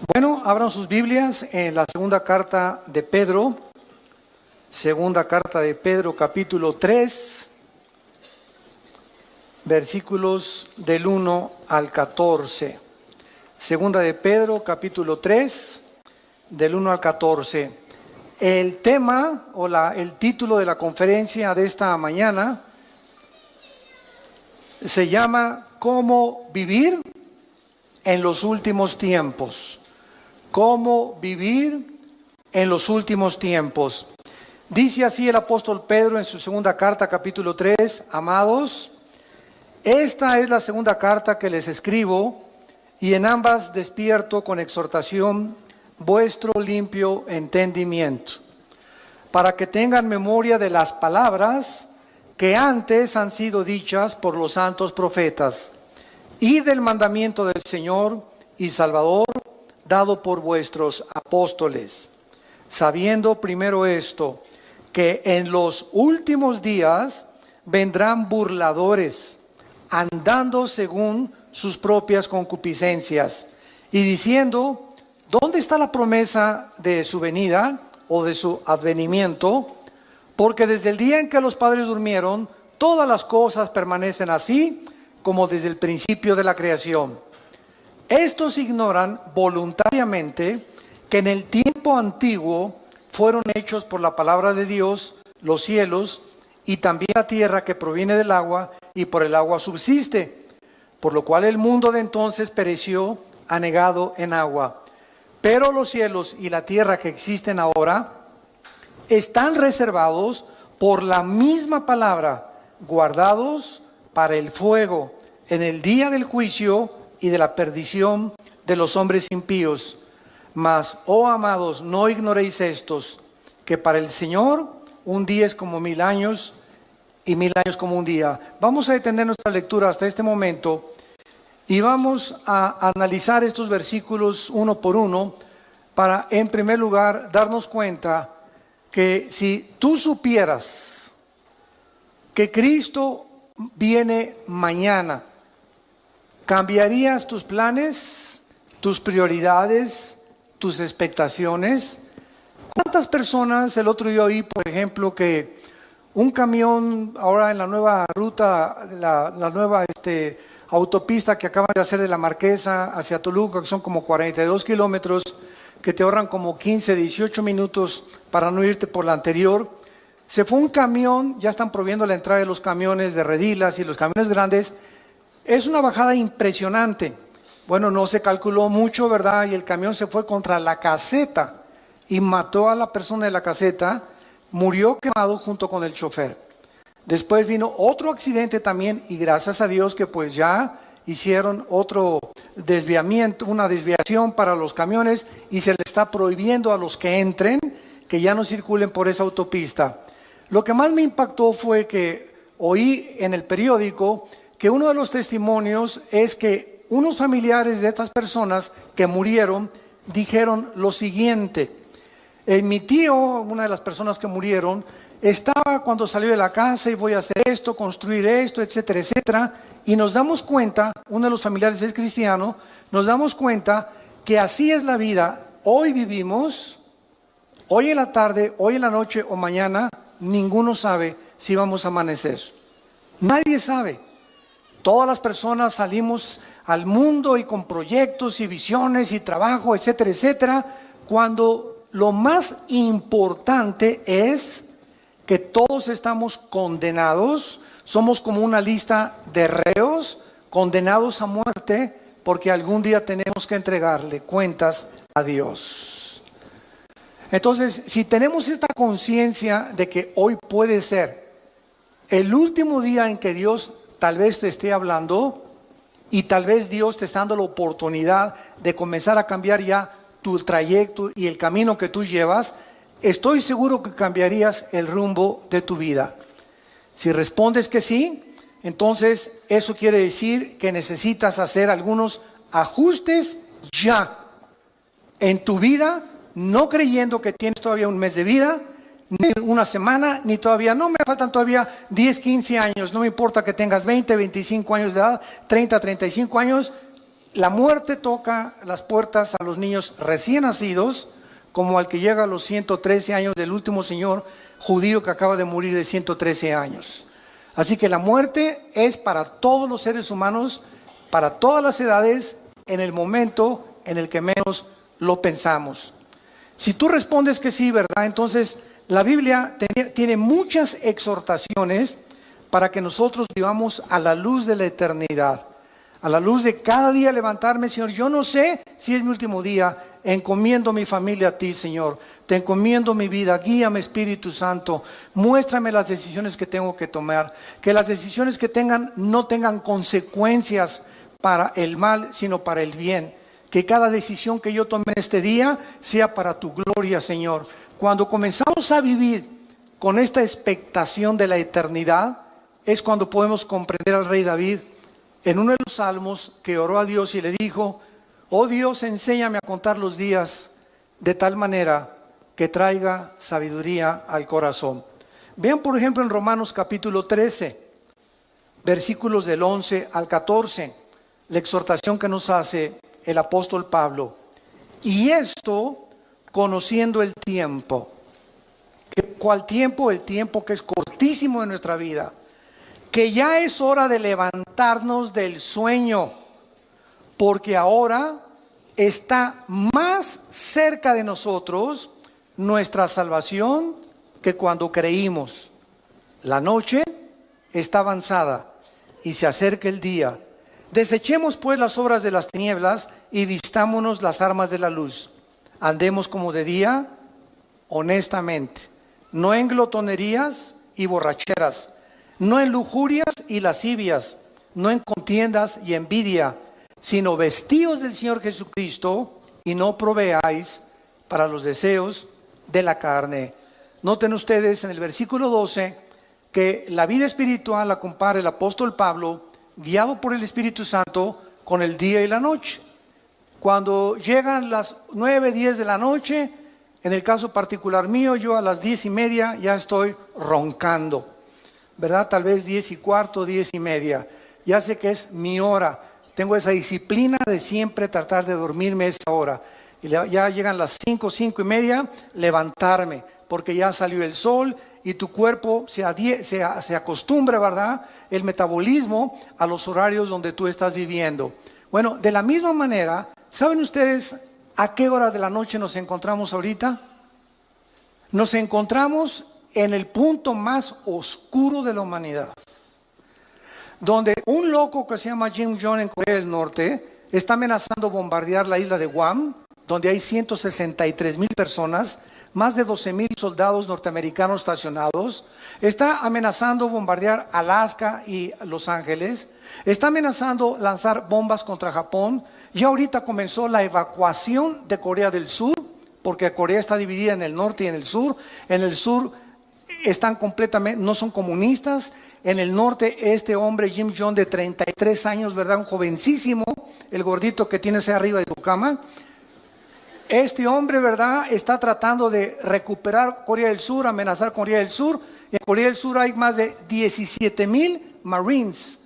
Bueno, abran sus Biblias en la segunda carta de Pedro, capítulo 3, versículos del 1 al 14. Segunda de Pedro, capítulo 3, del 1 al 14. El tema el título de la conferencia de esta mañana se llama ¿Cómo vivir en los últimos tiempos? ¿Cómo vivir en los últimos tiempos? Dice así el apóstol Pedro en su segunda carta, capítulo 3, amados, esta es la segunda carta que les escribo, y en ambas despierto con exhortación vuestro limpio entendimiento, para que tengan memoria de las palabras que antes han sido dichas por los santos profetas, y del mandamiento del Señor y Salvador, dado por vuestros apóstoles, sabiendo primero esto, que en los últimos días vendrán burladores, andando según sus propias concupiscencias, y diciendo, ¿dónde está la promesa de su venida o de su advenimiento? Porque desde el día en que los padres durmieron, todas las cosas permanecen así, como desde el principio de la creación. Estos ignoran voluntariamente que en el tiempo antiguo fueron hechos por la palabra de Dios los cielos y también la tierra que proviene del agua y por el agua subsiste, por lo cual el mundo de entonces pereció anegado en agua. Pero los cielos y la tierra que existen ahora están reservados por la misma palabra, guardados para el fuego en el día del juicio y de la perdición de los hombres impíos. Mas, oh amados, no ignoréis estos, que para el Señor un día es como 1000 años y 1000 años como un día. Vamos a detener nuestra lectura hasta este momento y vamos a analizar estos versículos uno por uno para, en primer lugar, darnos cuenta que si tú supieras que Cristo viene mañana, ¿cambiarías tus planes, tus prioridades, tus expectaciones? ¿Cuántas personas el otro día oí, por ejemplo, que un camión ahora en la nueva ruta, la nueva autopista que acaban de hacer de la Marquesa hacia Toluca, que son como 42 kilómetros, que te ahorran como 15, 18 minutos para no irte por la anterior? Se fue un camión, ya están prohibiendo la entrada de los camiones de redilas y los camiones grandes. Es una bajada impresionante. Bueno, no se calculó mucho, ¿verdad? Y el camión se fue contra la caseta y mató a la persona de la caseta, murió quemado junto con el chofer. Después vino otro accidente también y gracias a Dios que pues ya hicieron otro desviamiento, una desviación para los camiones y se le está prohibiendo a los que entren que ya no circulen por esa autopista. Lo que más me impactó fue que oí en el periódico que uno de los testimonios es que unos familiares de estas personas que murieron dijeron lo siguiente. Mi tío, una de las personas que murieron, estaba cuando salió de la casa y voy a hacer esto, construir esto, etcétera, etcétera. Y nos damos cuenta, uno de los familiares es cristiano, nos damos cuenta que así es la vida. Hoy vivimos, hoy en la tarde, hoy en la noche o mañana, ninguno sabe si vamos a amanecer. Nadie sabe. Todas las personas salimos al mundo y con proyectos y visiones y trabajo, etcétera, etcétera, cuando lo más importante es que todos estamos condenados, somos como una lista de reos condenados a muerte, porque algún día tenemos que entregarle cuentas a Dios. Entonces, si tenemos esta conciencia de que hoy puede ser el último día en que Dios tal vez te esté hablando y tal vez Dios te está dando la oportunidad de comenzar a cambiar ya tu trayecto y el camino que tú llevas, estoy seguro que cambiarías el rumbo de tu vida. Si respondes que sí, entonces eso quiere decir que necesitas hacer algunos ajustes ya en tu vida, no creyendo que tienes todavía un mes de vida, ni una semana, ni todavía, no me faltan todavía 10, 15 años, no me importa que tengas 20, 25 años de edad, 30, 35 años, La muerte toca las puertas a los niños recién nacidos, como al que llega a los 113 años del último señor judío que acaba de morir de 113 años. Así que la muerte es para todos los seres humanos, para todas las edades, en el momento en el que menos lo pensamos. Si tú respondes que sí, ¿verdad? Entonces la Biblia tiene muchas exhortaciones para que nosotros vivamos a la luz de la eternidad, a la luz de cada día levantarme. Señor, yo no sé si es mi último día, encomiendo mi familia a ti, Señor, te encomiendo mi vida, guíame, Espíritu Santo, muéstrame las decisiones que tengo que tomar, que las decisiones que tengan no tengan consecuencias para el mal, sino para el bien, que cada decisión que yo tome en este día sea para tu gloria, Señor. Cuando comenzamos a vivir con esta expectación de la eternidad, es cuando podemos comprender al rey David en uno de los salmos, que oró a Dios y le dijo: oh Dios, enséñame a contar los días de tal manera que traiga sabiduría al corazón. Vean por ejemplo en Romanos capítulo 13, versículos del 11 al 14, la exhortación que nos hace el apóstol Pablo. Y esto conociendo el tiempo. ¿Cuál tiempo? El tiempo que es cortísimo de nuestra vida, que ya es hora de levantarnos del sueño, porque ahora está más cerca de nosotros nuestra salvación que cuando creímos. La noche está avanzada y se acerca el día. Desechemos pues las obras de las tinieblas y vistámonos las armas de la luz. Andemos como de día, honestamente, no en glotonerías y borracheras, no en lujurias y lascivias, no en contiendas y envidia, sino vestíos del Señor Jesucristo y no proveáis para los deseos de la carne. Noten ustedes en el versículo 12 que la vida espiritual la compara el apóstol Pablo, guiado por el Espíritu Santo, con el día y la noche. Cuando llegan las 9, 10 de la noche, en el caso particular mío, yo a las 10:30 ya estoy roncando, ¿verdad? Tal vez 10:15, 10:30. Ya sé que es mi hora. Tengo esa disciplina de siempre tratar de dormirme a esa hora. Y ya llegan las 5, 5:30, levantarme, porque ya salió el sol y tu cuerpo se acostumbra, ¿verdad? El metabolismo a los horarios donde tú estás viviendo. Bueno, de la misma manera, ¿saben ustedes a qué hora de la noche nos encontramos ahorita? Nos encontramos en el punto más oscuro de la humanidad, donde un loco que se llama Kim Jong en Corea del Norte está amenazando bombardear la isla de Guam, donde hay 163,000 personas, más de 12,000 soldados norteamericanos estacionados. Está amenazando bombardear Alaska y Los Ángeles. Está amenazando lanzar bombas contra Japón. Ya ahorita comenzó la evacuación de Corea del Sur, porque Corea está dividida en el norte y en el sur. En el sur están completamente, no son comunistas. En el norte, este hombre, Kim Jong, de 33 años, ¿verdad? Un jovencísimo, el gordito que tienes ahí arriba de tu cama. Este hombre, ¿verdad?, está tratando de recuperar Corea del Sur, amenazar Corea del Sur. En Corea del Sur hay más de 17,000 Marines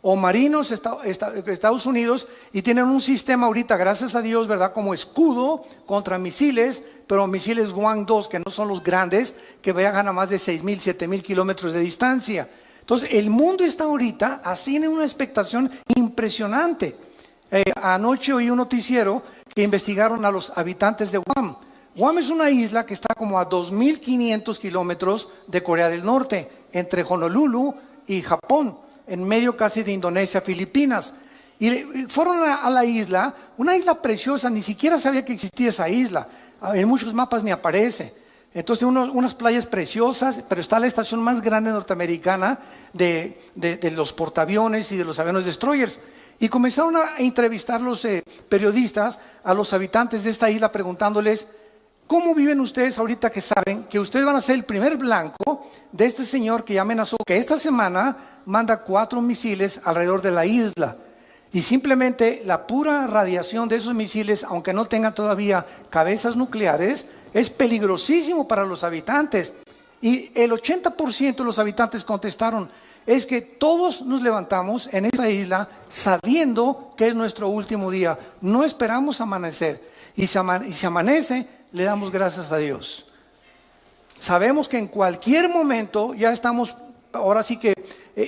o marinos Estados Unidos, y tienen un sistema ahorita, gracias a Dios, ¿verdad?, como escudo contra misiles, pero misiles Hwang-2, que no son los grandes, que viajan a más de 6,000, 7,000 kilómetros de distancia. Entonces, el mundo está ahorita así en una expectación impresionante. Anoche oí un noticiero que investigaron a los habitantes de Guam. Guam es una isla que está como a 2,500 kilómetros de Corea del Norte, entre Honolulu y Japón, en medio casi de Indonesia, Filipinas. Y fueron a la isla, una isla preciosa, ni siquiera sabía que existía esa isla. En muchos mapas ni aparece. Entonces unas playas preciosas, pero está la estación más grande norteamericana de los portaaviones y de los aviones destroyers. Y comenzaron a entrevistar los periodistas a los habitantes de esta isla, preguntándoles: ¿cómo viven ustedes ahorita que saben que ustedes van a ser el primer blanco de este señor que ya amenazó que esta semana manda 4 misiles alrededor de la isla? Y simplemente la pura radiación de esos misiles, aunque no tengan todavía cabezas nucleares, es peligrosísimo para los habitantes. Y el 80% de los habitantes contestaron: es que todos nos levantamos en esta isla sabiendo que es nuestro último día. No esperamos amanecer. Y si amanece, le damos gracias a Dios. Sabemos que en cualquier momento ya estamos, ahora sí que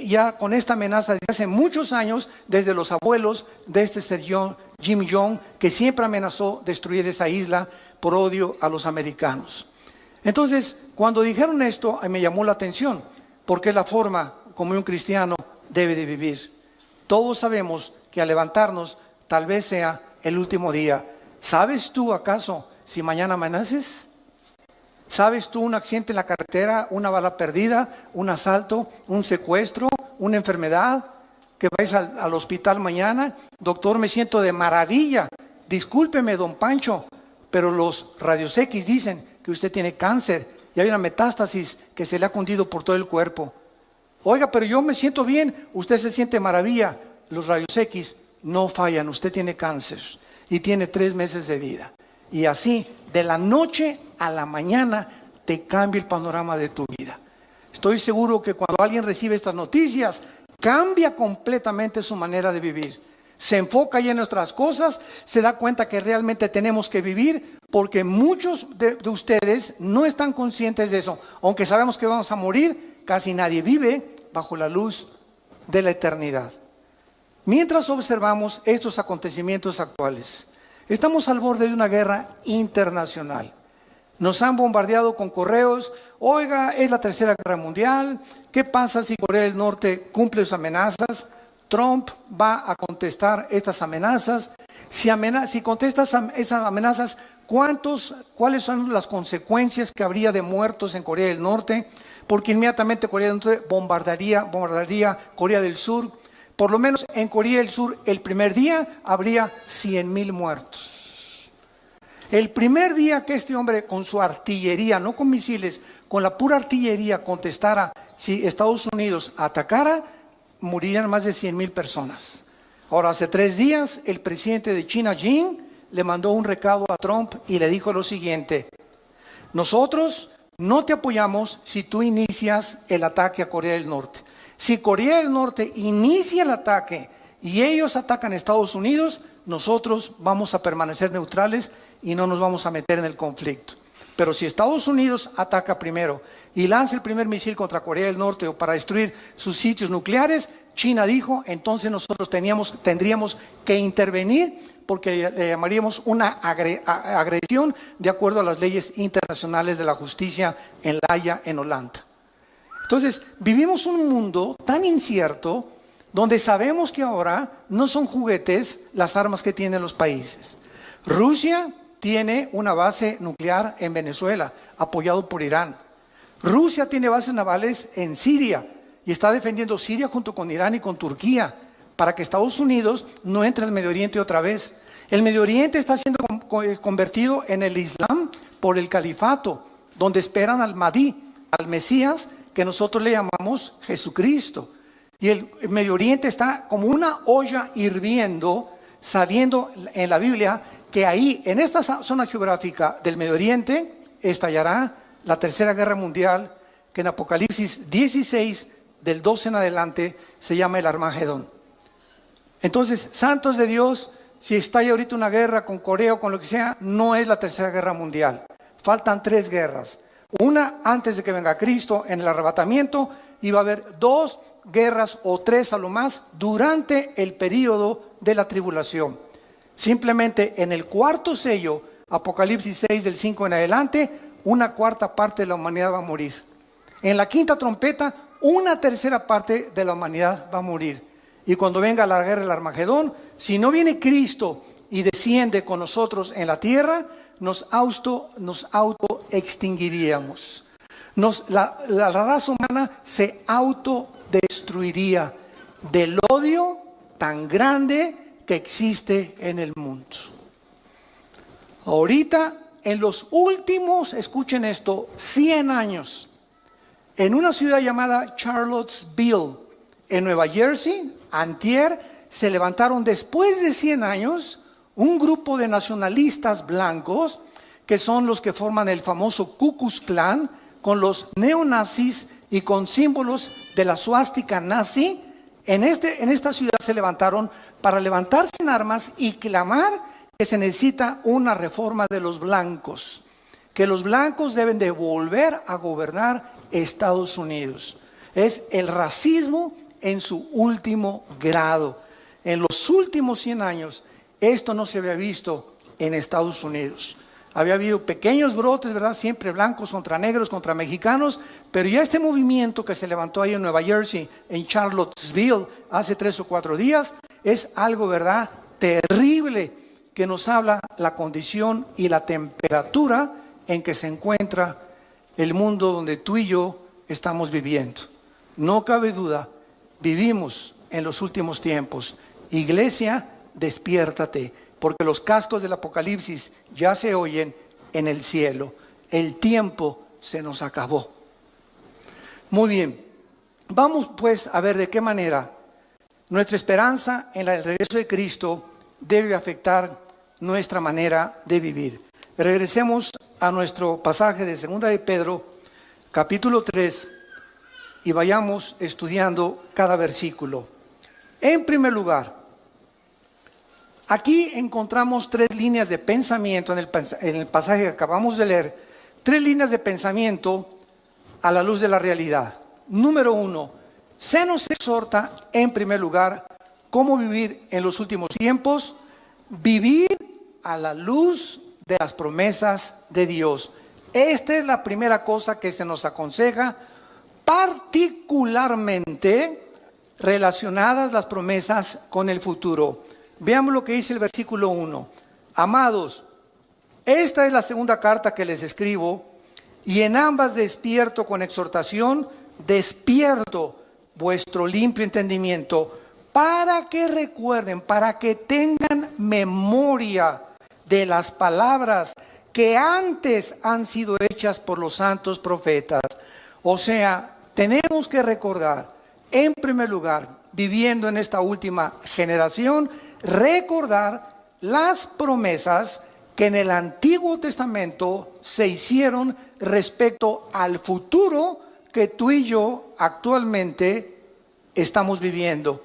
ya con esta amenaza de hace muchos años, desde los abuelos de este señor Jim Young, que siempre amenazó destruir esa isla por odio a los americanos. Entonces, cuando dijeron esto, me llamó la atención, porque es la forma como un cristiano debe de vivir. Todos sabemos que al levantarnos tal vez sea el último día. ¿Sabes tú acaso si mañana amaneces? ¿Sabes tú un accidente en la carretera, una bala perdida, un asalto, un secuestro, una enfermedad? Que vais al hospital mañana. Doctor, me siento de maravilla. Discúlpeme, don Pancho, pero los rayos X dicen que usted tiene cáncer y hay una metástasis que se le ha cundido por todo el cuerpo. Oiga, pero yo me siento bien. Usted se siente maravilla. Los rayos X no fallan. Usted tiene cáncer y tiene 3 meses de vida. Y así, de la noche a la mañana, te cambia el panorama de tu vida. Estoy seguro que cuando alguien recibe estas noticias, cambia completamente su manera de vivir. Se enfoca ya en nuestras cosas, se da cuenta que realmente tenemos que vivir, porque muchos de ustedes no están conscientes de eso. Aunque sabemos que vamos a morir, casi nadie vive bajo la luz de la eternidad. Mientras observamos estos acontecimientos actuales, estamos al borde de una guerra internacional. Nos han bombardeado con correos. Oiga, es la tercera guerra mundial. ¿Qué pasa si Corea del Norte cumple sus amenazas? Trump va a contestar estas amenazas. Si contesta esas amenazas, ¿cuáles son las consecuencias que habría de muertos en Corea del Norte? Porque inmediatamente Corea del Norte bombardearía Corea del Sur. Por lo menos en Corea del Sur, el primer día habría 100,000 muertos. El primer día que este hombre con su artillería, no con misiles, con la pura artillería contestara, si Estados Unidos atacara, morirían más de 100,000 personas. Ahora, hace 3 días, el presidente de China, Xi, le mandó un recado a Trump y le dijo lo siguiente: nosotros no te apoyamos si tú inicias el ataque a Corea del Norte. Si Corea del Norte inicia el ataque y ellos atacan a Estados Unidos, nosotros vamos a permanecer neutrales y no nos vamos a meter en el conflicto. Pero si Estados Unidos ataca primero y lanza el primer misil contra Corea del Norte o para destruir sus sitios nucleares, China dijo, entonces nosotros tendríamos que intervenir, porque le llamaríamos una agresión de acuerdo a las leyes internacionales de la justicia en La Haya, en Holanda. Entonces, vivimos un mundo tan incierto donde sabemos que ahora no son juguetes las armas que tienen los países. Rusia tiene una base nuclear en Venezuela, apoyado por Irán. Rusia tiene bases navales en Siria y está defendiendo Siria junto con Irán y con Turquía para que Estados Unidos no entre al Medio Oriente otra vez. El Medio Oriente está siendo convertido en el Islam por el califato, donde esperan al Mahdi, al Mesías, que nosotros le llamamos Jesucristo. Y el Medio Oriente está como una olla hirviendo, sabiendo en la Biblia que ahí, en esta zona geográfica del Medio Oriente, estallará la tercera guerra mundial, que en Apocalipsis 16, del 12 en adelante, se llama el Armagedón. Entonces, santos de Dios, si estalla ahorita una guerra con Corea o con lo que sea, no es la tercera guerra mundial. Faltan 3 guerras. Una antes de que venga Cristo en el arrebatamiento, y va a haber 2 guerras o 3 a lo más durante el periodo de la tribulación. Simplemente en el 4º sello, Apocalipsis 6 del 5 en adelante, 1/4 parte de la humanidad va a morir. En la 5ª trompeta, 1/3 parte de la humanidad va a morir. Y cuando venga la guerra del Armagedón, si no viene Cristo y desciende con nosotros en la tierra, nos auto extinguiríamos. La raza humana se autodestruiría del odio tan grande que existe en el mundo. Ahorita, en los últimos, escuchen esto, 100 años, en una ciudad llamada Charlottesville, en Nueva Jersey, antier, se levantaron después de 100 años un grupo de nacionalistas blancos, que son los que forman el famoso Ku Klux Klan, con los neonazis y con símbolos de la suástica nazi, en esta ciudad se levantaron para levantarse en armas y clamar que se necesita una reforma de los blancos, que los blancos deben de volver a gobernar Estados Unidos. Es el racismo en su último grado. En los últimos 100 años, esto no se había visto en Estados Unidos. Había habido pequeños brotes, ¿verdad? Siempre blancos contra negros, contra mexicanos, pero ya este movimiento que se levantó ahí en Nueva Jersey, en Charlottesville, hace 3 o 4 días, es algo, ¿verdad?, terrible, que nos habla la condición y la temperatura en que se encuentra el mundo donde tú y yo estamos viviendo. No cabe duda, vivimos en los últimos tiempos. Iglesia, despiértate, porque los cascos del Apocalipsis ya se oyen en el cielo. El tiempo se nos acabó. Muy bien, vamos pues a ver de qué manera nuestra esperanza en el regreso de Cristo debe afectar nuestra manera de vivir. Regresemos a nuestro pasaje de 2 de Pedro, capítulo 3, y vayamos estudiando cada versículo. En primer lugar, aquí encontramos 3 líneas de pensamiento en el pasaje que acabamos de leer. 3 líneas de pensamiento a la luz de la realidad. Número 1, se nos exhorta en primer lugar cómo vivir en los últimos tiempos. Vivir a la luz de las promesas de Dios. Esta es la primera cosa que se nos aconseja, particularmente relacionadas las promesas con el futuro. Veamos lo que dice el versículo 1. Amados, esta es la segunda carta que les escribo, y en ambas despierto con exhortación, despierto vuestro limpio entendimiento, para que recuerden, para que tengan memoria de las palabras que antes han sido hechas por los santos profetas. O sea, tenemos que recordar, en primer lugar, viviendo en esta última generación, recordar las promesas que en el Antiguo Testamento se hicieron respecto al futuro que tú y yo actualmente estamos viviendo.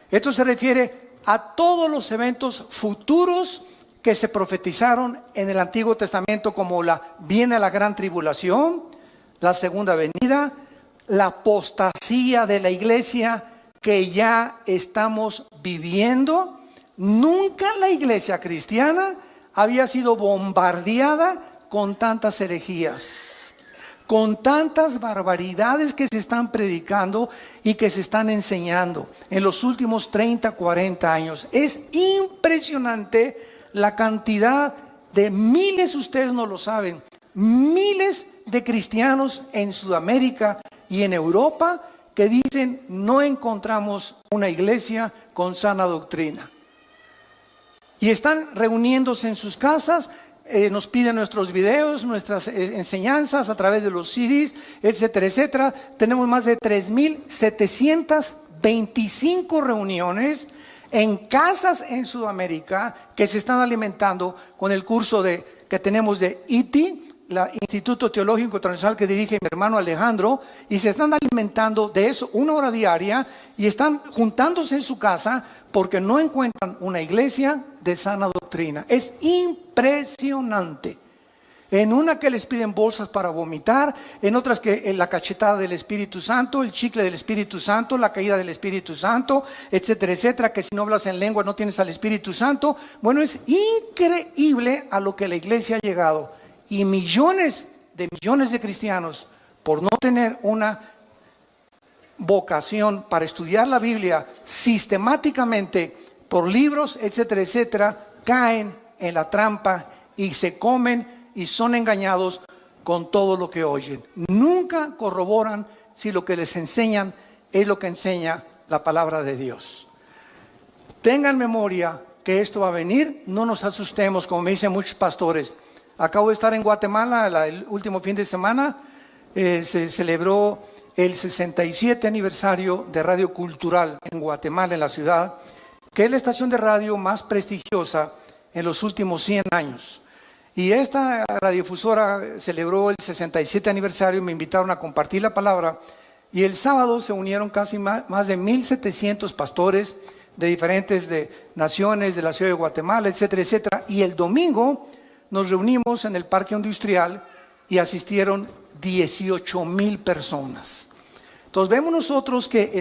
Esto se refiere a todos los eventos futuros que se profetizaron en el Antiguo Testamento, como viene la gran tribulación, la segunda venida, la apostasía de la iglesia que ya estamos viviendo. Nunca la iglesia cristiana había sido bombardeada con tantas herejías, con tantas barbaridades que se están predicando y que se están enseñando en los últimos 30, 40 años. Es impresionante la cantidad de miles, ustedes no lo saben, miles de cristianos en Sudamérica y en Europa que dicen no encontramos una iglesia con sana doctrina. Y están reuniéndose en sus casas, nos piden nuestros videos, nuestras enseñanzas a través de los CDs, etcétera, etcétera. Tenemos más de 3,725 reuniones en casas en Sudamérica que se están alimentando con el curso que tenemos de ITI, el Instituto Teológico Internacional que dirige mi hermano Alejandro, y se están alimentando de eso 1 hora diaria y están juntándose en su casa porque no encuentran una iglesia de sana doctrina. Es impresionante. En una que les piden bolsas para vomitar, en otras que la cachetada del Espíritu Santo, el chicle del Espíritu Santo, la caída del Espíritu Santo, etcétera, etcétera, que si no hablas en lengua no tienes al Espíritu Santo. Bueno, es increíble a lo que la iglesia ha llegado. Y millones de cristianos, por no tener una vocación para estudiar la Biblia sistemáticamente por libros, etcétera, etcétera, caen en la trampa y se comen y son engañados con todo lo que oyen. Nunca corroboran si lo que les enseñan es lo que enseña la palabra de Dios. Tengan memoria que esto va a venir, no nos asustemos, como me dicen muchos pastores. Acabo de estar en Guatemala el último fin de semana, se celebró el 67 aniversario de Radio Cultural en Guatemala, en la ciudad, que es la estación de radio más prestigiosa en los últimos 100 años. Y esta radiodifusora celebró el 67 aniversario, me invitaron a compartir la palabra. Y el sábado se unieron casi más de 1,700 pastores de diferentes naciones, de la ciudad de Guatemala, etcétera, etcétera. Y el domingo nos reunimos en el Parque Industrial y asistieron 18,000 personas. Entonces vemos nosotros que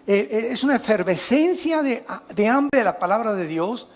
es una efervescencia de hambre de la palabra de Dios.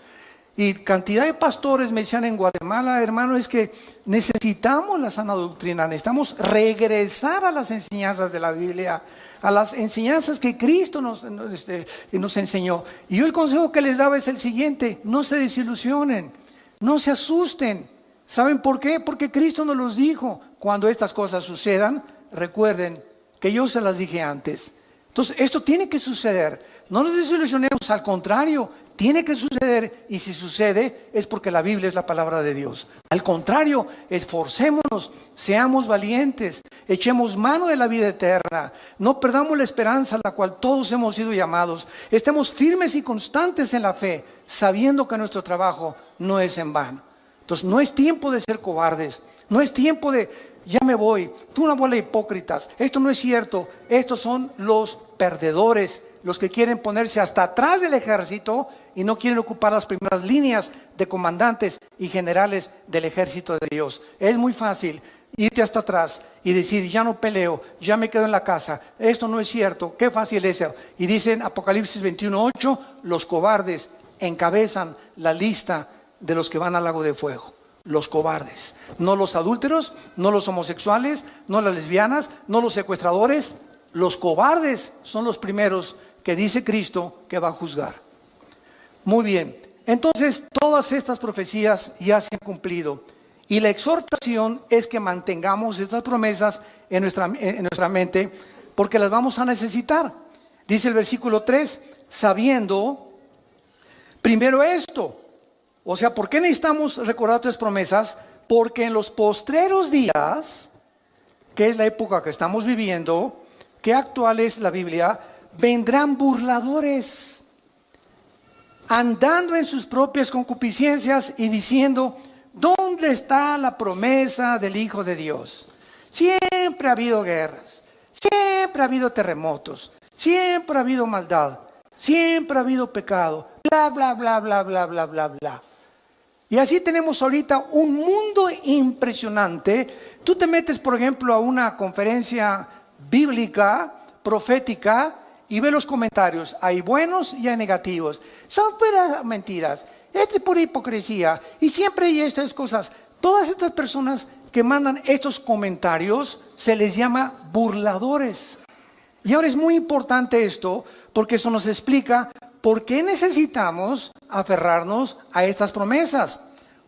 Y cantidad de pastores me decían en Guatemala, hermano, es que necesitamos la sana doctrina, necesitamos regresar a las enseñanzas de la Biblia, a las enseñanzas que Cristo nos enseñó. Y yo el consejo que les daba es el siguiente: no se desilusionen, no se asusten. ¿Saben por qué? Porque Cristo nos los dijo. Cuando estas cosas sucedan, recuerden que yo se las dije antes. Entonces, esto tiene que suceder. No nos desilusionemos, al contrario, tiene que suceder, y si sucede es porque la Biblia es la palabra de Dios. Al contrario, esforcémonos, seamos valientes, echemos mano de la vida eterna, no perdamos la esperanza a la cual todos hemos sido llamados, estemos firmes y constantes en la fe, sabiendo que nuestro trabajo no es en vano. Entonces no es tiempo de ser cobardes, no es tiempo de ya me voy, tú una bola de hipócritas, esto no es cierto. Estos son los perdedores, los que quieren ponerse hasta atrás del ejército y no quieren ocupar las primeras líneas de comandantes y generales del ejército de Dios. Es muy fácil irte hasta atrás y decir, ya no peleo, ya me quedo en la casa, esto no es cierto, qué fácil es eso. Y dicen Apocalipsis 21:8, los cobardes encabezan la lista de los que van al lago de fuego. Los cobardes, no los adúlteros, no los homosexuales, no las lesbianas, no los secuestradores. Los cobardes son los primeros que dice Cristo que va a juzgar. Muy bien, entonces todas estas profecías ya se han cumplido, y la exhortación es que mantengamos estas promesas en nuestra mente, porque las vamos a necesitar. Dice el versículo 3, sabiendo primero esto. O sea, ¿por qué necesitamos recordar estas promesas? Porque en los postreros días, que es la época que estamos viviendo, que actual es la Biblia, vendrán burladores, andando en sus propias concupiscencias y diciendo, ¿dónde está la promesa del Hijo de Dios? Siempre ha habido guerras, siempre ha habido terremotos, siempre ha habido maldad, siempre ha habido pecado, bla, bla, bla, bla, bla, bla, bla, bla. Y así tenemos ahorita un mundo impresionante. Tú te metes, por ejemplo, a una conferencia bíblica, profética, y ve los comentarios. Hay buenos y hay negativos. Son puras mentiras. Esto es pura hipocresía. Y siempre hay estas cosas. Todas estas personas que mandan estos comentarios se les llama burladores. Y ahora es muy importante esto, porque eso nos explica por qué necesitamos aferrarnos a estas promesas.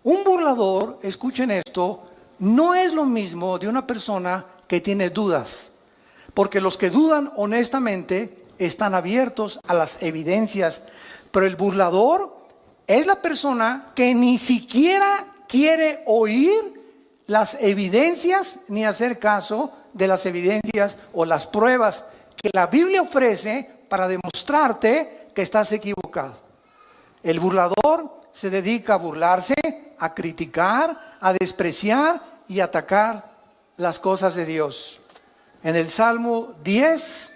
Un burlador, escuchen esto, no es lo mismo de una persona que tiene dudas. Porque los que dudan honestamente están abiertos a las evidencias. Pero el burlador es la persona que ni siquiera quiere oír las evidencias ni hacer caso de las evidencias o las pruebas que la Biblia ofrece para demostrarte que estás equivocado. El burlador se dedica a burlarse, a criticar, a despreciar y a atacar las cosas de Dios. En el Salmo 10,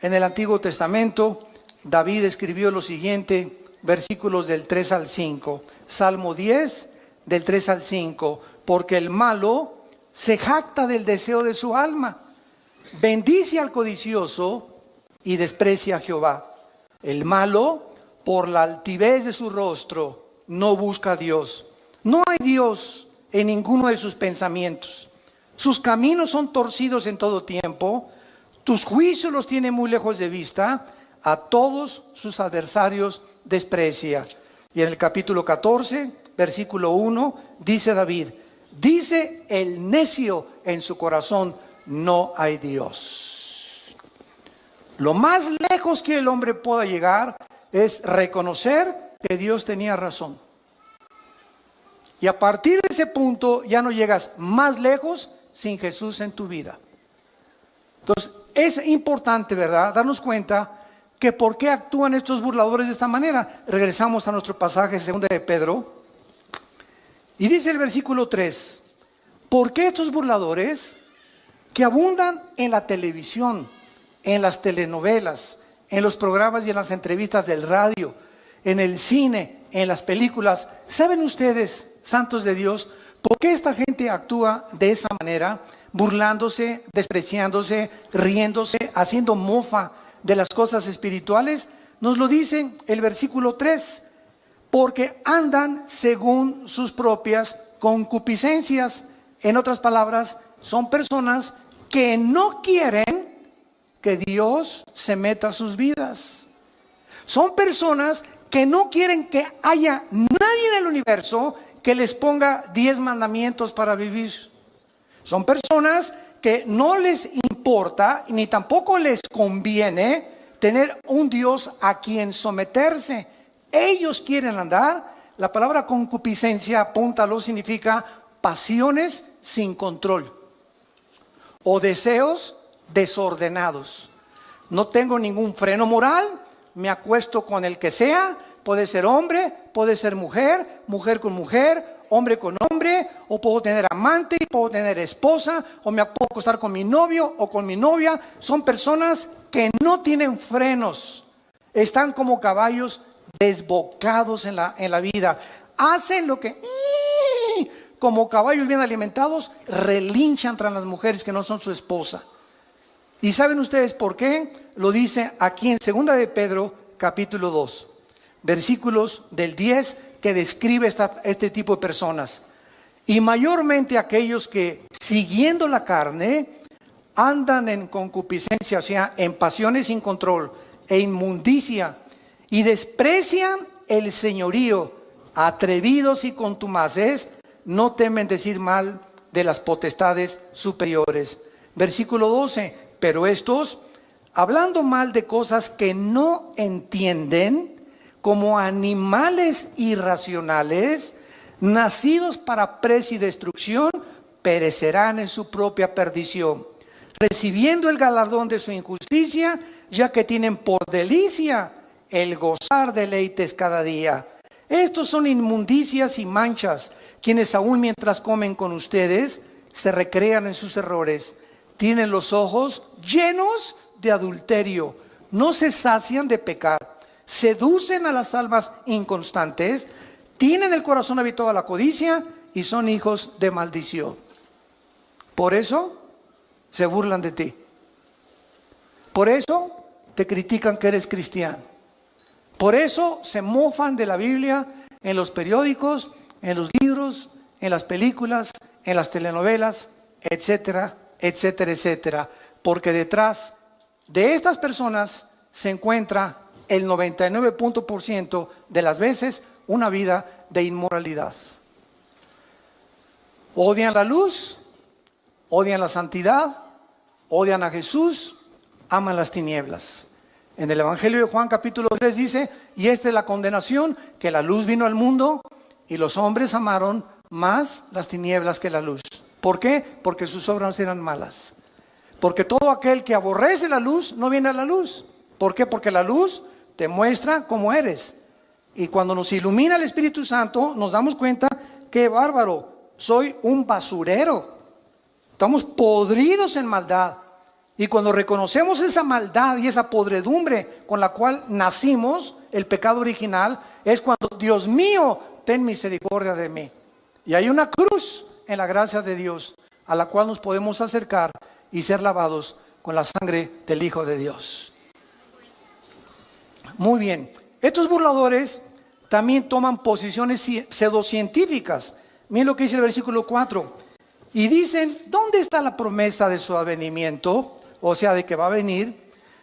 en el Antiguo Testamento, David escribió lo siguiente, versículos del 3 al 5. Salmo 10, del 3 al 5. Porque el malo se jacta del deseo de su alma, bendice al codicioso y desprecia a Jehová. El malo, por la altivez de su rostro, no busca a Dios. No hay Dios en ninguno de sus pensamientos. Sus caminos son torcidos en todo tiempo. Tus juicios los tiene muy lejos de vista. A todos sus adversarios desprecia. Y en el capítulo 14, versículo 1, dice David, dice el necio en su corazón, no hay Dios. Lo más lejos que el hombre pueda llegar es reconocer que Dios tenía razón. Y a partir de ese punto ya no llegas más lejos sin Jesús en tu vida. Entonces es importante, ¿verdad?, darnos cuenta que por qué actúan estos burladores de esta manera. Regresamos a nuestro pasaje 2 de Pedro. Y dice el versículo 3, ¿por qué estos burladores que abundan en la televisión, en las telenovelas, en los programas y en las entrevistas del radio, en el cine, en las películas? ¿Saben ustedes, santos de Dios, por qué esta gente actúa de esa manera? Burlándose, despreciándose, riéndose, haciendo mofa de las cosas espirituales. Nos lo dice el versículo 3, porque andan según sus propias concupiscencias. En otras palabras, son personas que no quieren que Dios se meta a sus vidas. Son personas que no quieren que haya nadie en el universo que les ponga 10 mandamientos para vivir. Son personas que no les importa ni tampoco les conviene tener un Dios a quien someterse. Ellos quieren andar. La palabra concupiscencia, apúntalo, significa pasiones sin control o deseos desordenados. No tengo ningún freno moral, me acuesto con el que sea, puede ser hombre, puede ser mujer, mujer con mujer, hombre con hombre, o puedo tener amante, puedo tener esposa, o me puedo acostar con mi novio o con mi novia. Son personas que no tienen frenos, están como caballos desbocados en la vida. Hacen lo que, como caballos bien alimentados, relinchan tras las mujeres que no son su esposa. ¿Y saben ustedes por qué? Lo dice aquí en 2 de Pedro, capítulo 2, versículos del 10, que describe este tipo de personas. Y mayormente aquellos que, siguiendo la carne, andan en concupiscencia, o sea, en pasiones sin control e inmundicia, y desprecian el señorío, atrevidos y contumaces, no temen decir mal de las potestades superiores. Versículo 12, pero estos, hablando mal de cosas que no entienden, como animales irracionales, nacidos para presa y destrucción, perecerán en su propia perdición, recibiendo el galardón de su injusticia, ya que tienen por delicia el gozar deleites cada día. Estos son inmundicias y manchas, quienes aún mientras comen con ustedes, se recrean en sus errores. Tienen los ojos llenos de adulterio, no se sacian de pecar, seducen a las almas inconstantes, tienen el corazón habituado a la codicia y son hijos de maldición. Por eso se burlan de ti. Por eso te critican que eres cristiano. Por eso se mofan de la Biblia en los periódicos, en los libros, en las películas, en las telenovelas, etcétera, etcétera, etcétera. Porque detrás de estas personas se encuentra el 99% de las veces una vida de inmoralidad. Odian la luz, odian la santidad, odian a Jesús, aman las tinieblas. En el Evangelio de Juan capítulo 3 dice, y esta es la condenación, que la luz vino al mundo y los hombres amaron más las tinieblas que la luz. ¿Por qué? Porque sus obras eran malas. Porque todo aquel que aborrece la luz no viene a la luz. ¿Por qué? Porque la luz te muestra cómo eres. Y cuando nos ilumina el Espíritu Santo, nos damos cuenta, qué bárbaro, soy un basurero. Estamos podridos en maldad. Y cuando reconocemos esa maldad y esa podredumbre con la cual nacimos, el pecado original, es cuando, Dios mío, ten misericordia de mí. Y hay una cruz en la gracia de Dios a la cual nos podemos acercar y ser lavados con la sangre del Hijo de Dios. Muy bien, estos burladores también toman posiciones pseudocientíficas. Miren lo que dice el versículo 4. Y dicen, ¿dónde está la promesa de su advenimiento? O sea, de que va a venir.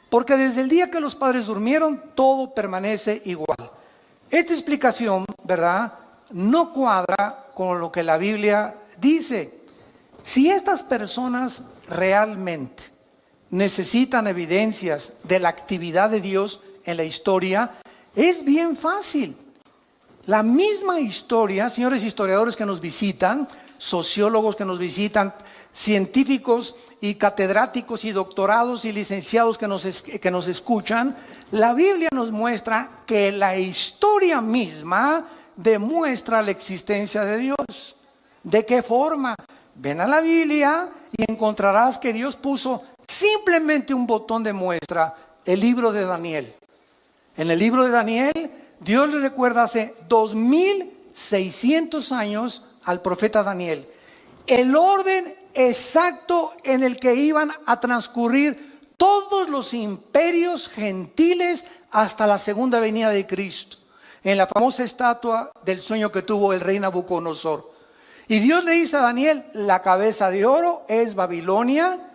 Porque desde el día que los padres durmieron, todo permanece igual. Esta explicación, ¿verdad?, no cuadra con lo que la Biblia dice. Si estas personas realmente necesitan evidencias de la actividad de Dios en la historia, es bien fácil. La misma historia, señores historiadores que nos visitan, sociólogos que nos visitan, científicos y catedráticos y doctorados y licenciados que nos escuchan, la Biblia nos muestra que la historia misma demuestra la existencia de Dios. ¿De qué forma? Ven a la Biblia y encontrarás que Dios puso simplemente un botón de muestra, el libro de Daniel. En el libro de Daniel, Dios le recuerda hace 2600 años al profeta Daniel el orden exacto en el que iban a transcurrir todos los imperios gentiles hasta la segunda venida de Cristo, en la famosa estatua del sueño que tuvo el rey Nabucodonosor. Y Dios le dice a Daniel: la cabeza de oro es Babilonia,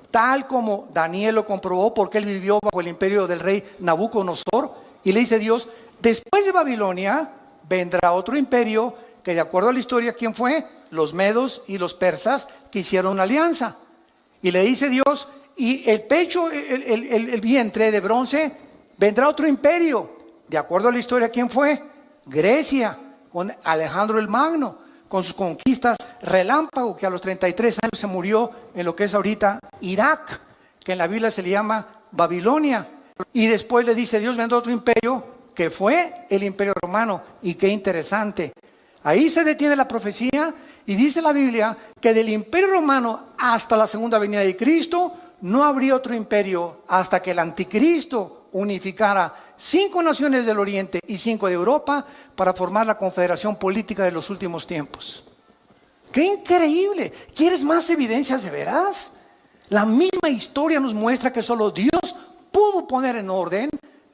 tal como Daniel lo comprobó porque él vivió bajo el imperio del rey Nabucodonosor. Y le dice Dios: después de Babilonia vendrá otro imperio que, de acuerdo a la historia, ¿quién fue? Los medos y los persas, que hicieron una alianza. Y le dice Dios: y el pecho, el vientre de bronce, vendrá otro imperio. De acuerdo a la historia, ¿quién fue? Grecia, con Alejandro el Magno, con sus conquistas relámpago, que a los 33 años se murió en lo que es ahorita Irak, que en la Biblia se le llama Babilonia. Y después le dice Dios: vendrá otro imperio, que fue el imperio romano. Y qué interesante, ahí se detiene la profecía y dice la Biblia que del imperio romano hasta la segunda venida de Cristo no habría otro imperio hasta que el anticristo unificara 5 naciones del Oriente y 5 de Europa para formar la confederación política de los últimos tiempos. ¡Qué increíble! ¿Quieres más evidencias de veras? La misma historia nos muestra que solo Dios pudo poner en orden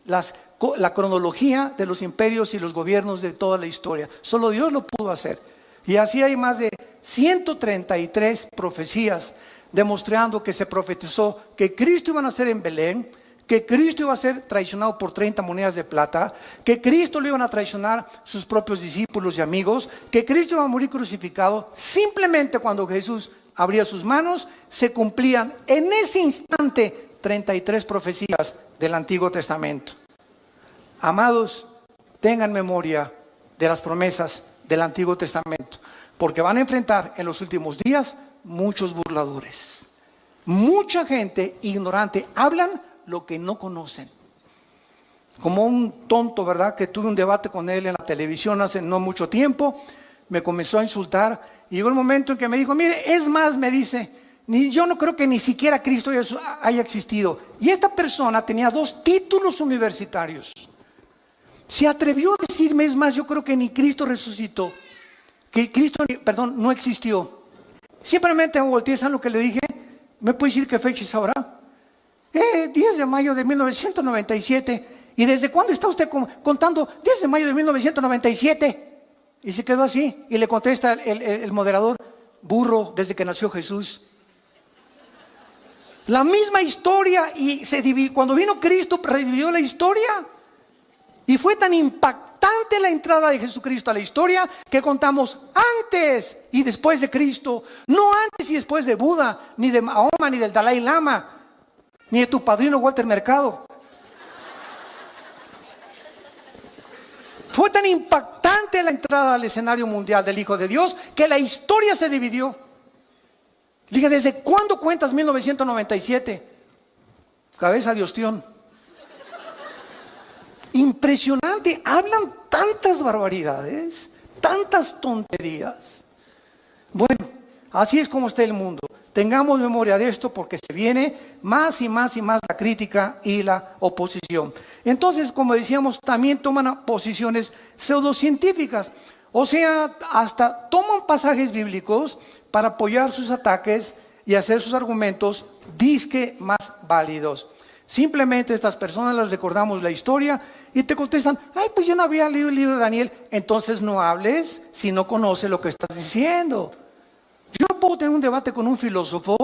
la cronología de los imperios y los gobiernos de toda la historia. Solo Dios lo pudo hacer. Y así hay más de 133 profecías demostrando que se profetizó que Cristo iba a nacer en Belén, que Cristo iba a ser traicionado por 30 monedas de plata, que Cristo lo iban a traicionar sus propios discípulos y amigos, que Cristo iba a morir crucificado. Simplemente cuando Jesús abría sus manos, se cumplían en ese instante 33 profecías del Antiguo Testamento. Amados, tengan memoria de las promesas del Antiguo Testamento, porque van a enfrentar en los últimos días muchos burladores. Mucha gente ignorante, hablan lo que no conocen. Como un tonto, ¿verdad? Que tuve un debate con él en la televisión hace no mucho tiempo. Me comenzó a insultar y llegó el momento en que me dijo: mire, es más, me dice, yo no creo que ni siquiera Cristo haya existido. Y esta persona tenía 2 títulos universitarios. Se atrevió a decirme: es más, yo creo que ni Cristo resucitó, que Cristo, perdón, no existió. Simplemente me volteé, ¿saben lo que le dije? ¿Me puede decir qué fecha es ahora? 10 de mayo de 1997. ¿Y desde cuándo está usted contando 10 de mayo de 1997? Y se quedó así. Y le contesta el moderador: burro, desde que nació Jesús. La misma historia, y cuando vino Cristo revivió la historia. Y fue tan impactante la entrada de Jesucristo a la historia que contamos antes y después de Cristo. No antes y después de Buda, ni de Mahoma, ni del Dalai Lama, ni de tu padrino Walter Mercado. Fue tan impactante la entrada al escenario mundial del Hijo de Dios que la historia se dividió. Dije: ¿desde cuándo cuentas 1997? Cabeza de ostión. Impresionante, hablan tantas barbaridades, tantas tonterías. Bueno, así es como está el mundo. Tengamos memoria de esto, porque se viene más y más y más la crítica y la oposición. Entonces, como decíamos, también toman posiciones pseudocientíficas. O sea, hasta toman pasajes bíblicos para apoyar sus ataques y hacer sus argumentos disque más válidos. Simplemente estas personas les recordamos la historia y te contestan: ay, pues yo no había leído el libro de Daniel. Entonces no hables si no conoces lo que estás diciendo. Yo no puedo tener un debate con un filósofo,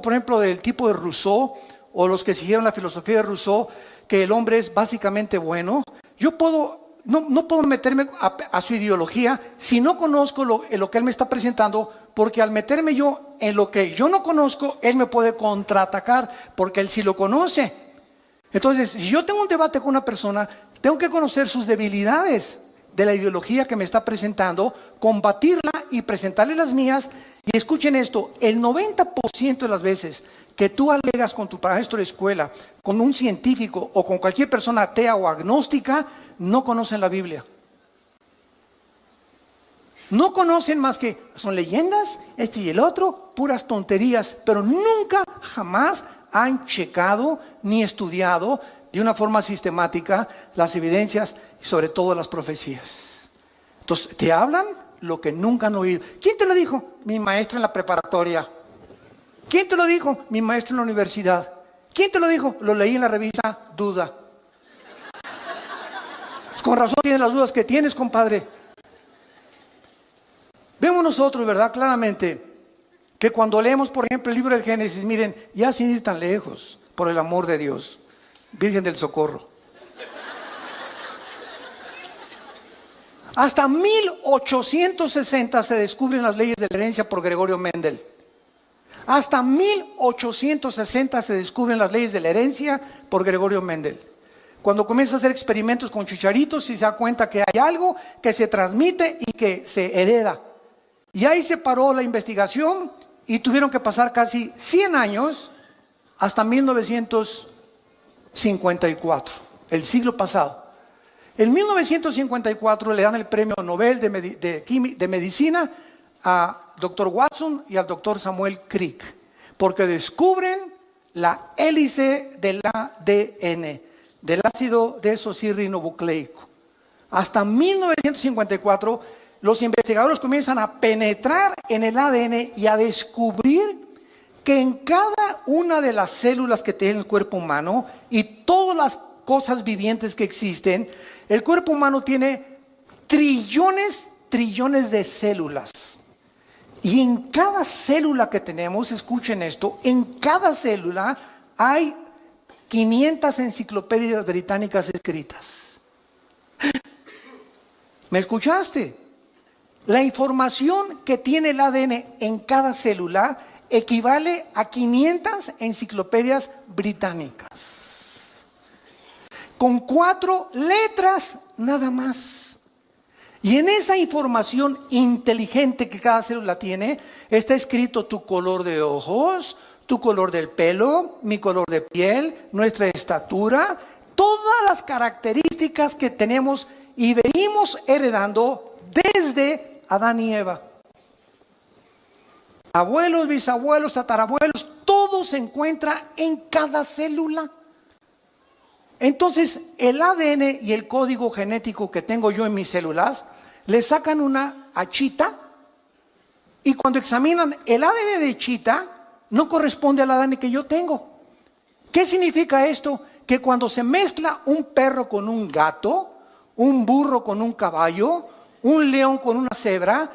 por ejemplo, del tipo de Rousseau, o los que siguieron la filosofía de Rousseau, que el hombre es básicamente bueno. No puedo meterme a su ideología si no conozco lo que él me está presentando, porque al meterme yo en lo que yo no conozco, él me puede contraatacar, porque él sí lo conoce. Entonces, si yo tengo un debate con una persona, tengo que conocer sus debilidades de la ideología que me está presentando, combatirla y presentarle las mías. Y escuchen esto: el 90% de las veces que tú alegas con tu maestro de escuela, con un científico o con cualquier persona atea o agnóstica, no conocen la Biblia. No conocen más que son leyendas, este y el otro, puras tonterías, pero nunca, jamás han checado ni estudiado de una forma sistemática las evidencias y sobre todo las profecías. Entonces, te hablan lo que nunca han oído. ¿Quién te lo dijo? Mi maestro en la preparatoria. ¿Quién te lo dijo? Mi maestro en la universidad. ¿Quién te lo dijo? Lo leí en la revista Duda. Pues con razón tienes las dudas que tienes, compadre. Vemos nosotros, ¿verdad? Claramente, que cuando leemos, por ejemplo, el libro del Génesis, miren, ya sin ir tan lejos, por el amor de Dios, Virgen del Socorro. Hasta 1860 se descubren las leyes de la herencia por Gregorio Mendel. Hasta 1860 se descubren las leyes de la herencia por Gregorio Mendel. Cuando comienza a hacer experimentos con chicharitos y se da cuenta que hay algo que se transmite y que se hereda. Y ahí se paró la investigación y tuvieron que pasar casi 100 años hasta 1954, el siglo pasado. En 1954 le dan el premio Nobel de Medicina a Dr. Watson y al Dr. Samuel Crick, porque descubren la hélice del ADN, del ácido desoxirribonucleico. Hasta 1954 los investigadores comienzan a penetrar en el ADN y a descubrir que en cada una de las células que tiene el cuerpo humano y todas las cosas vivientes que existen, el cuerpo humano tiene trillones de células. Y en cada célula que tenemos, escuchen esto, en cada célula hay 500 enciclopedias británicas escritas. ¿Me escuchaste? La información que tiene el ADN en cada célula equivale a 500 enciclopedias británicas. Con 4 letras nada más. Y en esa información inteligente que cada célula tiene, está escrito tu color de ojos, tu color del pelo, mi color de piel, nuestra estatura, todas las características que tenemos y venimos heredando desde Adán y Eva. Abuelos, bisabuelos, tatarabuelos, todo se encuentra en cada célula. Entonces, el ADN y el código genético que tengo yo en mis células, le sacan una a Chita y cuando examinan el ADN de Chita, no corresponde al ADN que yo tengo. ¿Qué significa esto? Que cuando se mezcla un perro con un gato, un burro con un caballo, un león con una cebra,